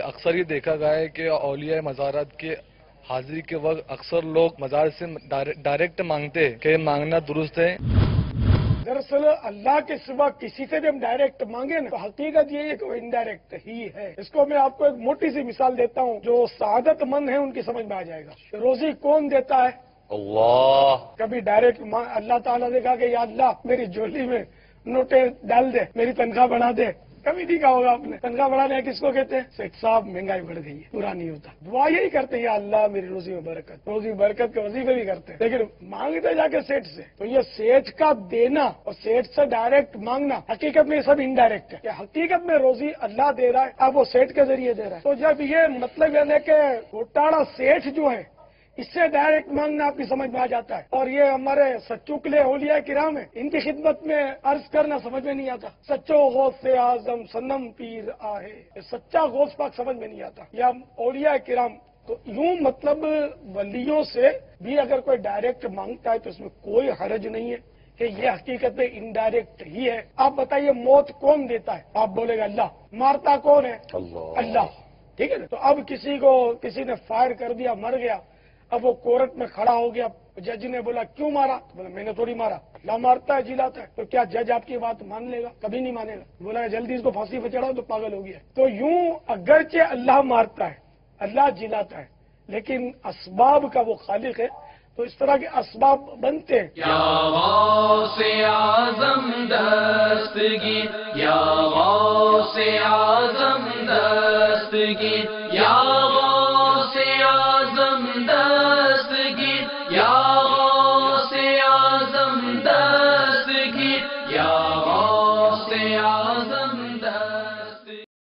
اکثر یہ دیکھا گیا ہے کہ اولیاء مزارات کے حاضری کے وقت اکثر لوگ مزار سے ڈائریکٹ مانگتے ہیں کہ مانگنا درست ہے؟ دراصل اللہ کے سوا کسی سے بھی ہم ڈائریکٹ مانگے نا تو حقیقت یہ ہے کہ وہ انڈائریکٹ ہی ہے. اس کو میں آپ کو ایک موٹی سی مثال دیتا ہوں جو سعادت مند ہیں ان کی سمجھ میں آ جائے گا. روزی کون دیتا ہے؟ اللہ. کبھی ڈائریکٹ اللہ تعالیٰ نے کہا کہ یا اللہ میری جھولی میں نوٹیں ڈال دے، میری تنخواہ بڑھا دے. کبھی نہیں کہا ہوگا آپ نے. تنخواہ بڑھانے کس کو کہتے ہیں؟ سیٹ صاحب مہنگائی بڑھ گئی ہے، پورا نہیں ہوتا. دعا یہی کرتے ہیں یا اللہ میری روزی میں برکت. روزی برکت کے وظیفے بھی کرتے ہیں لیکن مانگتے جا کے سیٹ سے. تو یہ سیٹ کا دینا اور سیٹ سے ڈائریکٹ مانگنا حقیقت میں یہ سب انڈائریکٹ ہے. کہ حقیقت میں روزی اللہ دے رہا ہے، اب وہ سیٹ کے ذریعے دے رہا ہے. تو جب یہ مطلب یہ ہے کہ گھوٹالا سیٹ جو ہے اس سے ڈائریکٹ مانگنا آپ کی سمجھ میں آ جاتا ہے. اور یہ ہمارے سچوکلے اولیاء کرام ہیں، ان کی خدمت میں عرض کرنا سمجھ میں نہیں آتا. سچو غوث اعظم صنم پیر آہے، سچا غوث پاک سمجھ میں نہیں آتا. یا اولیاء کرام تو یوں مطلب ولیوں سے بھی اگر کوئی ڈائریکٹ مانگتا ہے تو اس میں کوئی حرج نہیں ہے کہ یہ حقیقت میں انڈائریکٹ ہی ہے. آپ بتائیے موت کون دیتا ہے؟ آپ بولے گا اللہ. مارتا کون ہے؟ اللہ. ٹھیک ہے نا. تو اب کسی نے فائر کر دیا، مر گیا. اب وہ کورٹ میں کھڑا ہو گیا، جج نے بولا کیوں مارا؟ بولا میں نے تھوڑی مارا، اللہ مارتا ہے جلاتا ہے. تو کیا جج آپ کی بات مان لے گا؟ کبھی نہیں مانے گا. بولا جلدی اس کو پھانسی پہ چڑھاؤ تو پاگل ہو گیا. تو یوں اگرچہ اللہ مارتا ہے، اللہ جلاتا ہے، لیکن اسباب کا وہ خالق ہے. تو اس طرح کے اسباب بنتے ہیں. یا غوث اعظم دستگیر، یا غوث اعظم دستگیر، یا